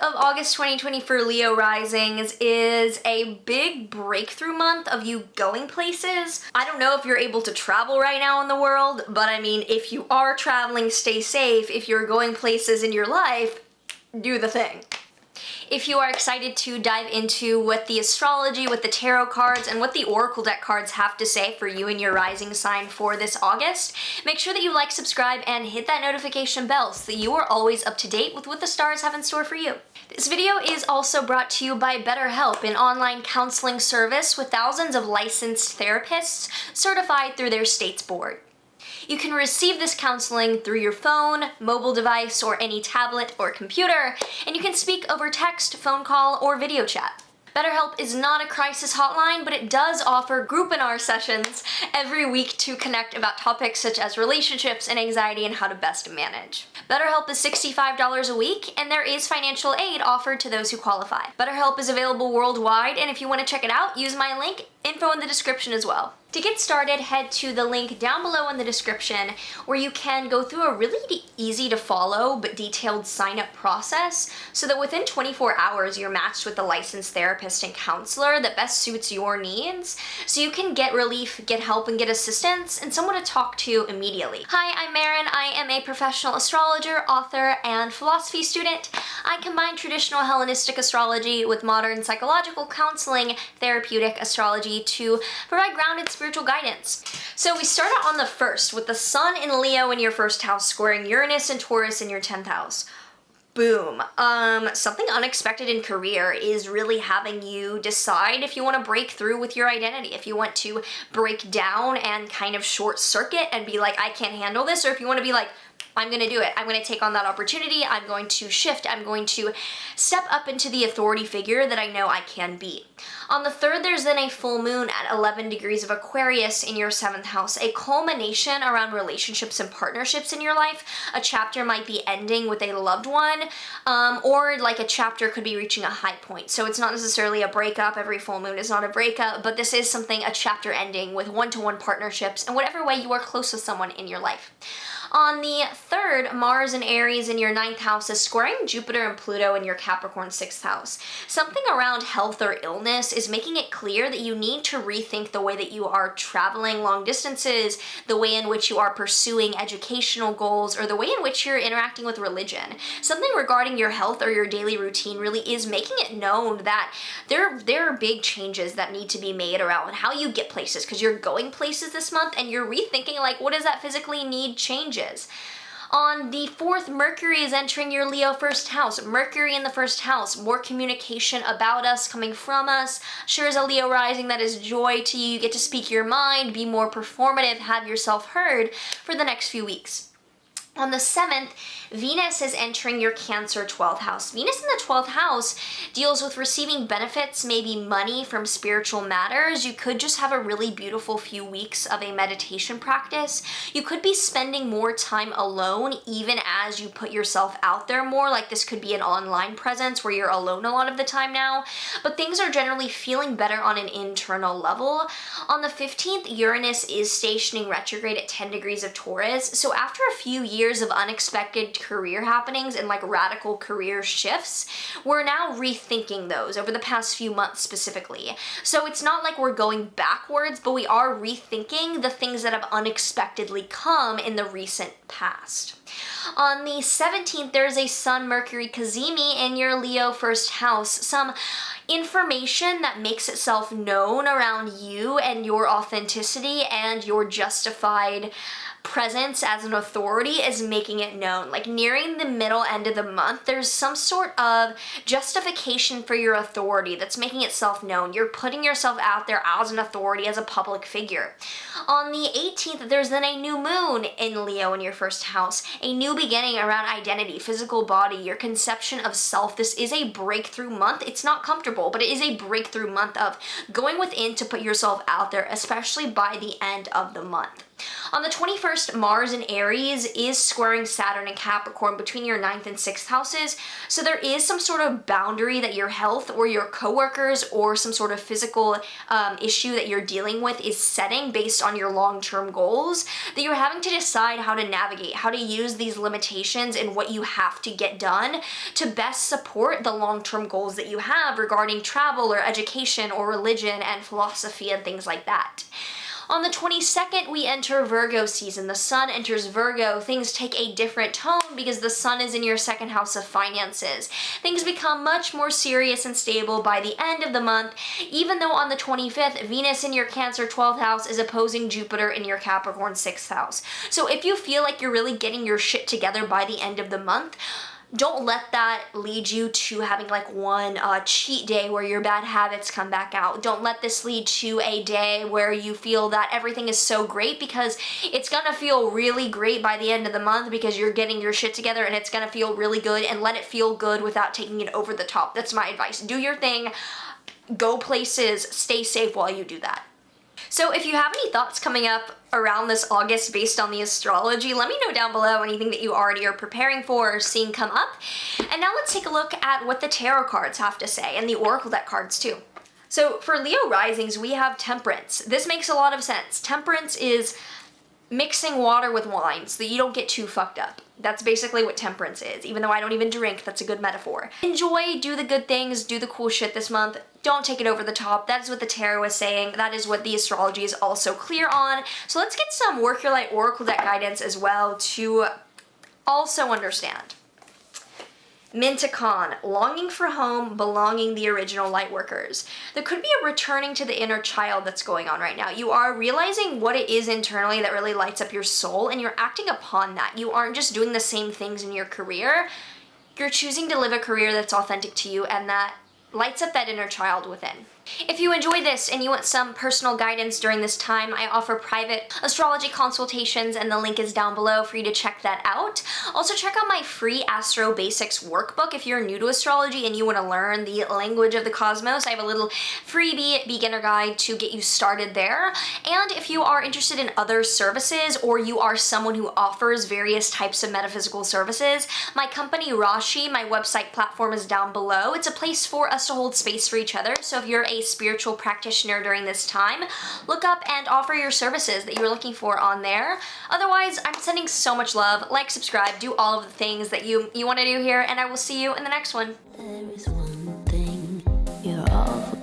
of August 2020 for Leo risings is a big breakthrough month of you going places. I don't know if you're able to travel right now in the world, but I mean, if you are traveling, stay safe. If you're going places in your life, do the thing. If you are excited to dive into what the astrology, what the tarot cards, and what the oracle deck cards have to say for you and your rising sign for this August, make sure that you like, subscribe, and hit that notification bell so that you are always up to date with what the stars have in store for you. This video is also brought to you by BetterHelp, an online counseling service with thousands of licensed therapists certified through their state's board. You can receive this counseling through your phone, mobile device, or any tablet or computer, and you can speak over text, phone call, or video chat. BetterHelp is not a crisis hotline, but it does offer group-in-R sessions every week to connect about topics such as relationships and anxiety and how to best manage. BetterHelp is $65 a week, and there is financial aid offered to those who qualify. BetterHelp is available worldwide, and if you want to check it out, use my link, info in the description as well. To get started, head to the link down below in the description where you can go through a really easy to follow but detailed sign-up process so that within 24 hours you're matched with a licensed therapist and counselor that best suits your needs so you can get relief, get help, and get assistance and someone to talk to immediately. Hi, I'm Maren. I am a professional astrologer, author, and philosophy student. I combine traditional Hellenistic astrology with modern psychological counseling, therapeutic astrology to provide grounded spiritual guidance. So we start out on the 1st with the Sun in Leo in your first house squaring Uranus and Taurus in your 10th house. Boom. Something unexpected in career is really having you decide if you want to break through with your identity, if you want to break down and kind of short circuit and be like, I can't handle this, or if you want to be like, I'm going to do it. I'm going to take on that opportunity. I'm going to shift. I'm going to step up into the authority figure that I know I can be. On the 3rd, there's then a full moon at 11 degrees of Aquarius in your 7th house, a culmination around relationships and partnerships in your life. A chapter might be ending with a loved one, or like a chapter could be reaching a high point. So it's not necessarily a breakup. Every full moon is not a breakup, but this is something, a chapter ending with one-to-one partnerships and whatever way you are close with someone in your life. On the 3rd, Mars and Aries in your 9th house is squaring Jupiter and Pluto in your Capricorn 6th house. Something around health or illness is making it clear that you need to rethink the way that you are traveling long distances, the way in which you are pursuing educational goals, or the way in which you're interacting with religion. Something regarding your health or your daily routine really is making it known that there are big changes that need to be made around how you get places, because you're going places this month and you're rethinking like, what does that physically need changes? On the 4th, Mercury is entering your Leo first house. Mercury in the first house, more communication about us, coming from us. Sure, as a Leo rising, that is joy to you. You get to speak your mind, be more performative, have yourself heard for the next few weeks. On the 7th, Venus is entering your Cancer 12th house. Venus in the 12th house deals with receiving benefits, maybe money from spiritual matters. You could just have a really beautiful few weeks of a meditation practice. You could be spending more time alone even as you put yourself out there more. Like this could be an online presence where you're alone a lot of the time now. But things are generally feeling better on an internal level. On the 15th, Uranus is stationing retrograde at 10 degrees of Taurus. So after a few years of unexpected career happenings and like radical career shifts, we're now rethinking those over the past few months specifically. So it's not like we're going backwards, but we are rethinking the things that have unexpectedly come in the recent past. On the 17th, there's a Sun-Mercury cazimi in your Leo first house. Some information that makes itself known around you and your authenticity and your justified presence as an authority is making it known. Like nearing the middle end of the month, there's some sort of justification for your authority that's making itself known. You're putting yourself out there as an authority, as a public figure. On the 18th, there's then a new moon in Leo in your first house, a new beginning around identity, physical body, your conception of self. This is a breakthrough month. It's not comfortable, but it is a breakthrough month of going within to put yourself out there, especially by the end of the month. On the 21st, Mars in Aries is squaring Saturn and Capricorn between your 9th and 6th houses, so there is some sort of boundary that your health or your coworkers or some sort of physical issue that you're dealing with is setting based on your long-term goals, that you're having to decide how to navigate, how to use these limitations and what you have to get done to best support the long-term goals that you have regarding travel or education or religion and philosophy and things like that. On the 22nd, we enter Virgo season. The sun enters Virgo. Things take a different tone because the sun is in your second house of finances. Things become much more serious and stable by the end of the month, even though on the 25th, Venus in your Cancer 12th house is opposing Jupiter in your Capricorn 6th house. So if you feel like you're really getting your shit together by the end of the month, don't let that lead you to having like one cheat day where your bad habits come back out. Don't let this lead to a day where you feel that everything is so great, because it's gonna feel really great by the end of the month because you're getting your shit together and it's gonna feel really good, and let it feel good without taking it over the top. That's my advice. Do your thing, go places, stay safe while you do that. So if you have any thoughts coming up around this August based on the astrology, let me know down below anything that you already are preparing for or seeing come up. And now let's take a look at what the tarot cards have to say, and the oracle deck cards too. So for Leo risings, we have Temperance. This makes a lot of sense. Temperance is mixing water with wine so that you don't get too fucked up. That's basically what temperance is. Even though I don't even drink, that's a good metaphor. Enjoy, do the good things, do the cool shit this month. Don't take it over the top. That is what the tarot is saying. That is what the astrology is also clear on. So let's get some Work Your Light Oracle deck guidance as well to also understand. Minticon, longing for home, belonging, the original lightworkers. There could be a returning to the inner child that's going on right now. You are realizing what it is internally that really lights up your soul, and you're acting upon that. You aren't just doing the same things in your career. You're choosing to live a career that's authentic to you and that lights up that inner child within. If you enjoy this and you want some personal guidance during this time, I offer private astrology consultations, and the link is down below for you to check that out. Also, check out my free Astro Basics workbook if you're new to astrology and you want to learn the language of the cosmos. I have a little freebie beginner guide to get you started there. And if you are interested in other services, or you are someone who offers various types of metaphysical services, my company Rashi, my website platform, is down below. It's a place for us to hold space for each other. So if you're a spiritual practitioner during this time, look up and offer your services that you're looking for on there. Otherwise, I'm sending so much love. Like, subscribe, do all of the things that you want to do here, and I will see you in the next one. There is one thing you're all